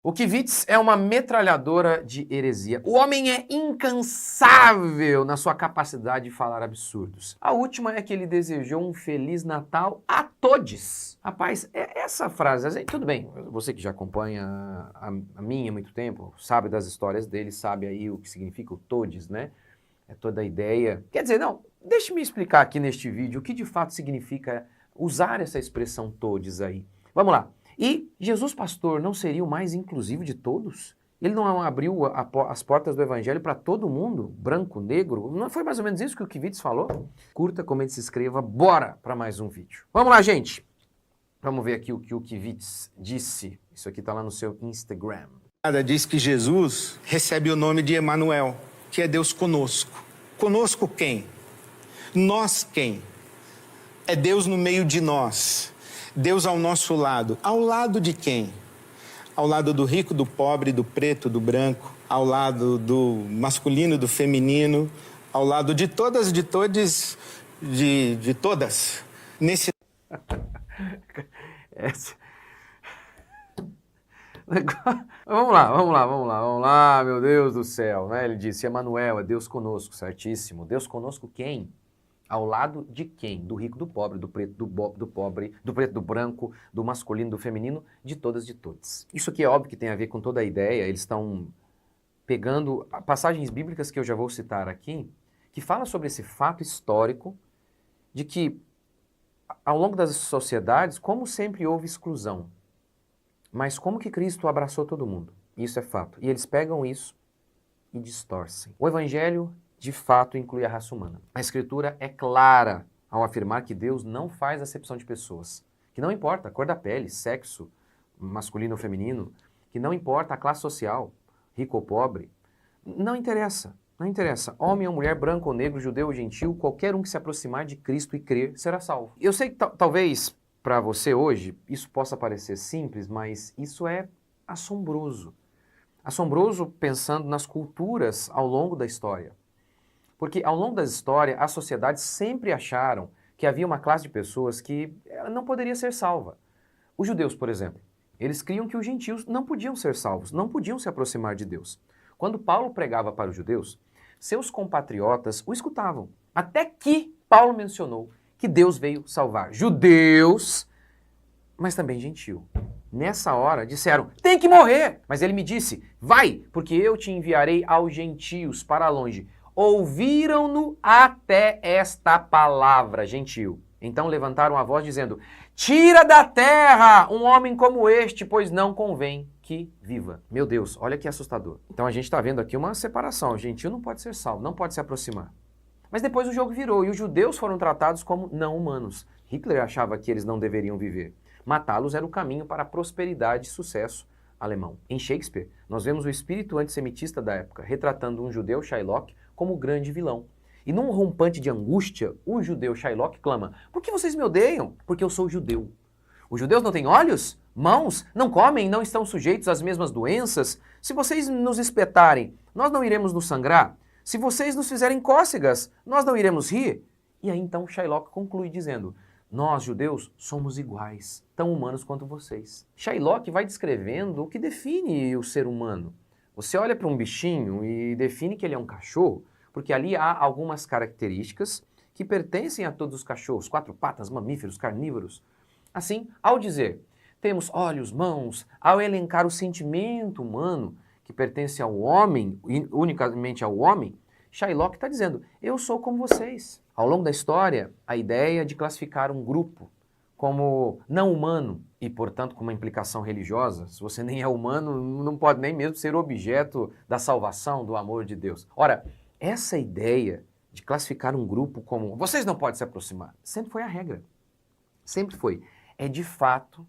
O Kivitz é uma metralhadora de heresia. O homem é incansável na sua capacidade de falar absurdos. A última é que ele desejou um Feliz Natal a todes. Rapaz, essa frase, tudo bem, você que já acompanha a minha há muito tempo, sabe das histórias dele, sabe aí o que significa o todes, né? É toda a ideia. Quer dizer, não, deixe-me explicar aqui neste vídeo o que de fato significa usar essa expressão todes aí. Vamos lá. E Jesus pastor não seria o mais inclusivo de todos? Ele não abriu as portas do evangelho para todo mundo? Branco, negro? Não foi mais ou menos isso que o Kivitz falou? Curta, comente, se inscreva. Bora para mais um vídeo. Vamos lá, gente. Vamos ver aqui o que o Kivitz disse. Isso aqui está lá no seu Instagram. Diz que Jesus recebe o nome de Emanuel, que é Deus conosco. Conosco quem? Nós quem? É Deus no meio de nós. Deus ao nosso lado. Ao lado de quem? Ao lado do rico, do pobre, do preto, do branco. Ao lado do masculino, do feminino. Ao lado de todas, de todes, de todas. Nesse... Vamos lá, meu Deus do céu, né? Ele disse, Emanuel, é Deus conosco, certíssimo. Deus conosco quem? Ao lado de quem? Do rico, do pobre, do preto, do pobre, do preto, do branco, do masculino, do feminino, de todas, de todos. Isso aqui é óbvio que tem a ver com toda a ideia, eles estão pegando passagens bíblicas que eu já vou citar aqui, que falam sobre esse fato histórico de que, ao longo das sociedades, como sempre houve exclusão, mas como que Cristo abraçou todo mundo? Isso é fato. E eles pegam isso e distorcem. O Evangelho, de fato, inclui a raça humana. A Escritura é clara ao afirmar que Deus não faz acepção de pessoas. Que não importa a cor da pele, sexo, masculino ou feminino, que não importa a classe social, rico ou pobre. Não interessa. Não interessa. Homem ou mulher, branco ou negro, judeu ou gentil, qualquer um que se aproximar de Cristo e crer será salvo. Eu sei que talvez para você hoje isso possa parecer simples, mas isso é assombroso. Assombroso pensando nas culturas ao longo da história. Porque ao longo da história, as sociedades sempre acharam que havia uma classe de pessoas que não poderia ser salva. Os judeus, por exemplo, eles criam que os gentios não podiam ser salvos, não podiam se aproximar de Deus. Quando Paulo pregava para os judeus, seus compatriotas o escutavam. Até que Paulo mencionou que Deus veio salvar judeus, mas também gentio. Nessa hora disseram, tem que morrer! Mas ele me disse, vai, porque eu te enviarei aos gentios para longe. Ouviram-no até esta palavra, gentil. Então levantaram a voz dizendo, tira da terra um homem como este, pois não convém que viva. Meu Deus, olha que assustador. Então a gente está vendo aqui uma separação. O gentil não pode ser salvo, não pode se aproximar. Mas depois o jogo virou e os judeus foram tratados como não humanos. Hitler achava que eles não deveriam viver. Matá-los era o caminho para a prosperidade e sucesso alemão. Em Shakespeare, nós vemos o espírito antissemitista da época, retratando um judeu, Shylock, como o grande vilão. E num rompante de angústia, o judeu Shylock clama, por que vocês me odeiam? Porque eu sou judeu. Os judeus não têm olhos? Mãos? Não comem? Não estão sujeitos às mesmas doenças? Se vocês nos espetarem, nós não iremos nos sangrar? Se vocês nos fizerem cócegas, nós não iremos rir? E aí então Shylock conclui dizendo, nós, judeus, somos iguais, tão humanos quanto vocês. Shylock vai descrevendo o que define o ser humano. Você olha para um bichinho e define que ele é um cachorro, porque ali há algumas características que pertencem a todos os cachorros, quatro patas, mamíferos, carnívoros. Assim, ao dizer, temos olhos, mãos, ao elencar o sentimento humano que pertence ao homem, unicamente ao homem, Shylock está dizendo, eu sou como vocês. Ao longo da história, a ideia de classificar um grupo como não humano e, portanto, com uma implicação religiosa, se você nem é humano, não pode nem mesmo ser objeto da salvação, do amor de Deus. Ora, essa ideia de classificar um grupo como vocês não podem se aproximar, sempre foi a regra. Sempre foi. É de fato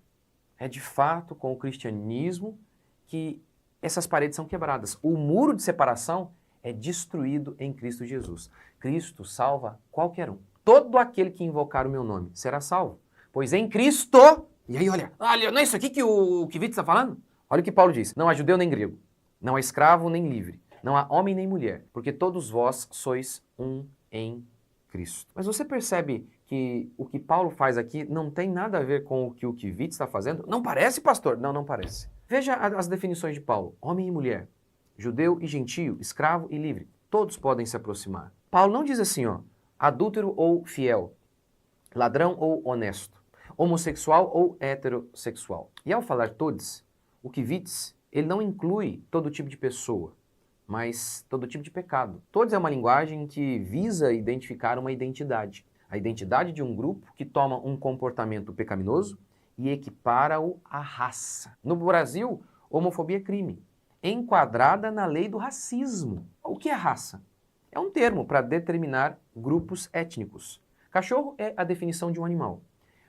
com o cristianismo que essas paredes são quebradas. O muro de separação é destruído em Cristo Jesus. Cristo salva qualquer um. Todo aquele que invocar o meu nome será salvo. Pois em Cristo... E aí, olha, não é isso aqui que o Kivitz está falando? Olha o que Paulo diz. Não há judeu nem grego. Não há escravo nem livre. Não há homem nem mulher. Porque todos vós sois um em Cristo. Mas você percebe que o que Paulo faz aqui não tem nada a ver com o que o Kivitz está fazendo? Não parece, pastor? Não, não parece. Veja as definições de Paulo: homem e mulher, judeu e gentio, escravo e livre, todos podem se aproximar. Paulo não diz assim, ó, adúltero ou fiel, ladrão ou honesto, homossexual ou heterossexual. E ao falar todos, o Kivitz, ele não inclui todo tipo de pessoa, mas todo tipo de pecado. Todos é uma linguagem que visa identificar uma identidade. A identidade de um grupo que toma um comportamento pecaminoso e equipara-o à raça. No Brasil, homofobia é crime, enquadrada na lei do racismo. O que é raça? É um termo para determinar grupos étnicos. Cachorro é a definição de um animal.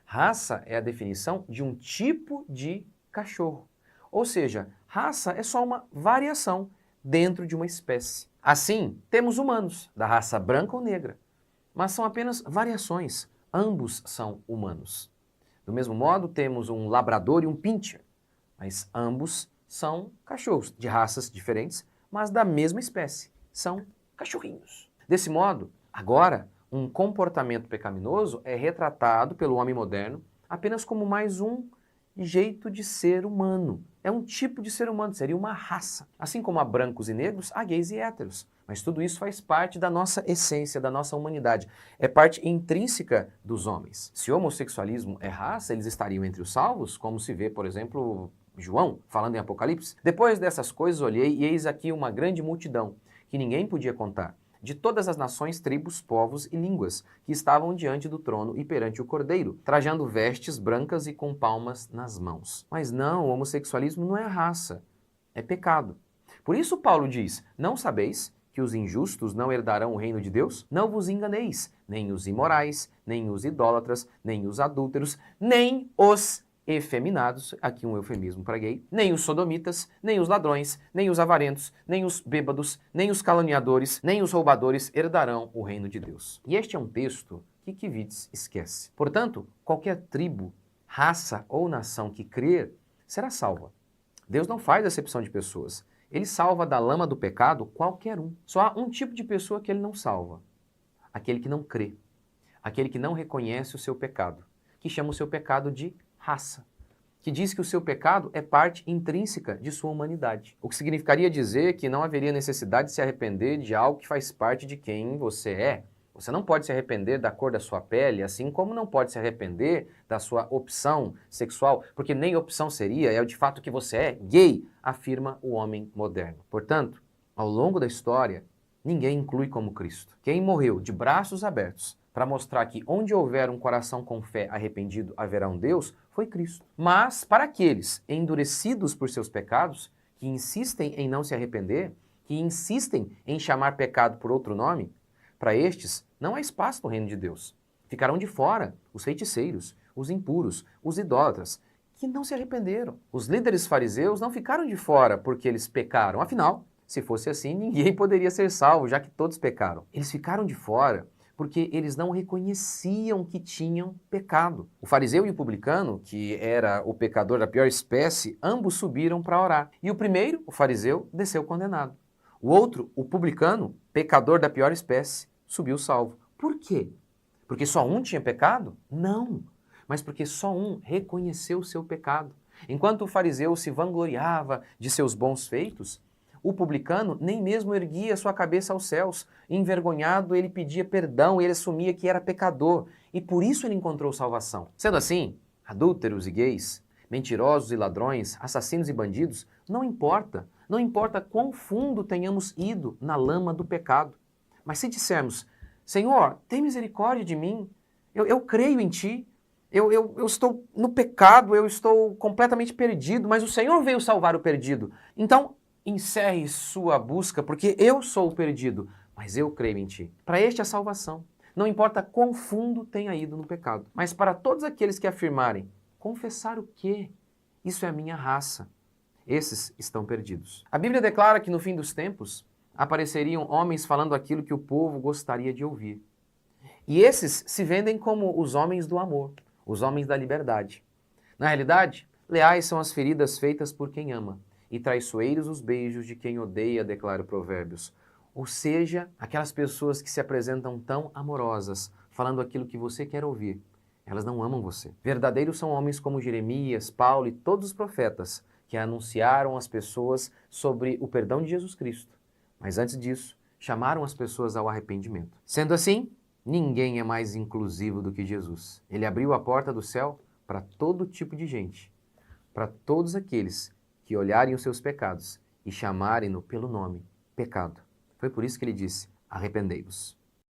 Raça é a definição de um tipo de cachorro. Ou seja, raça é só uma variação dentro de uma espécie. Assim, temos humanos, da raça branca ou negra, mas são apenas variações. Ambos são humanos. Do mesmo modo, temos um labrador e um pincher, mas ambos são cachorros de raças diferentes, mas da mesma espécie. São cachorrinhos. Desse modo, agora, um comportamento pecaminoso é retratado pelo homem moderno apenas como mais um jeito de ser humano. É um tipo de ser humano, seria uma raça. Assim como há brancos e negros, há gays e héteros. Mas tudo isso faz parte da nossa essência, da nossa humanidade. É parte intrínseca dos homens. Se o homossexualismo é raça, eles estariam entre os salvos, como se vê, por exemplo, João, falando em Apocalipse. Depois dessas coisas olhei e eis aqui uma grande multidão, que ninguém podia contar, de todas as nações, tribos, povos e línguas, que estavam diante do trono e perante o Cordeiro, trajando vestes brancas e com palmas nas mãos. Mas não, o homossexualismo não é raça, é pecado. Por isso Paulo diz, não sabeis que os injustos não herdarão o reino de Deus? Não vos enganeis, nem os imorais, nem os idólatras, nem os adúlteros, nem os efeminados, aqui um eufemismo para gay, nem os sodomitas, nem os ladrões, nem os avarentos, nem os bêbados, nem os caluniadores, nem os roubadores herdarão o reino de Deus. E este é um texto que Kivitz esquece. Portanto, qualquer tribo, raça ou nação que crer será salva. Deus não faz acepção de pessoas. Ele salva da lama do pecado qualquer um. Só há um tipo de pessoa que ele não salva: aquele que não crê, aquele que não reconhece o seu pecado, que chama o seu pecado de raça, que diz que o seu pecado é parte intrínseca de sua humanidade. O que significaria dizer que não haveria necessidade de se arrepender de algo que faz parte de quem você é. Você não pode se arrepender da cor da sua pele, assim como não pode se arrepender da sua opção sexual, porque nem opção seria, é de fato que você é gay, afirma o homem moderno. Portanto, ao longo da história, ninguém inclui como Cristo. Quem morreu de braços abertos para mostrar que onde houver um coração com fé arrependido haverá um Deus, foi Cristo. Mas para aqueles endurecidos por seus pecados, que insistem em não se arrepender, que insistem em chamar pecado por outro nome, para estes não há espaço no reino de Deus. Ficarão de fora os feiticeiros, os impuros, os idólatras, que não se arrependeram. Os líderes fariseus não ficaram de fora porque eles pecaram. Afinal, se fosse assim, ninguém poderia ser salvo, já que todos pecaram. Eles ficaram de fora porque eles não reconheciam que tinham pecado. O fariseu e o publicano, que era o pecador da pior espécie, ambos subiram para orar. E o primeiro, o fariseu, desceu condenado. O outro, o publicano, pecador da pior espécie, subiu salvo. Por quê? Porque só um tinha pecado? Não, mas porque só um reconheceu o seu pecado. Enquanto o fariseu se vangloriava de seus bons feitos, o publicano nem mesmo erguia sua cabeça aos céus. Envergonhado, ele pedia perdão, ele assumia que era pecador. E por isso ele encontrou salvação. Sendo assim, adúlteros e gays, mentirosos e ladrões, assassinos e bandidos, não importa. Não importa quão fundo tenhamos ido na lama do pecado. Mas se dissermos, Senhor, tem misericórdia de mim, eu creio em Ti, eu estou no pecado, eu estou completamente perdido, mas o Senhor veio salvar o perdido. Então, encerre sua busca, porque eu sou o perdido, mas eu creio em Ti. Para este a salvação. Não importa quão fundo tenha ido no pecado. Mas para todos aqueles que afirmarem, confessar o quê? Isso é a minha raça. Esses estão perdidos. A Bíblia declara que no fim dos tempos apareceriam homens falando aquilo que o povo gostaria de ouvir. E esses se vendem como os homens do amor, os homens da liberdade. Na realidade, leais são as feridas feitas por quem ama, e traiçoeiros os beijos de quem odeia, declara o Provérbios. Ou seja, aquelas pessoas que se apresentam tão amorosas, falando aquilo que você quer ouvir, elas não amam você. Verdadeiros são homens como Jeremias, Paulo e todos os profetas, que anunciaram às pessoas sobre o perdão de Jesus Cristo. Mas antes disso, chamaram as pessoas ao arrependimento. Sendo assim, ninguém é mais inclusivo do que Jesus. Ele abriu a porta do céu para todo tipo de gente, para todos aqueles que olharem os seus pecados e chamarem-no pelo nome, pecado. Foi por isso que ele disse: arrependei-vos.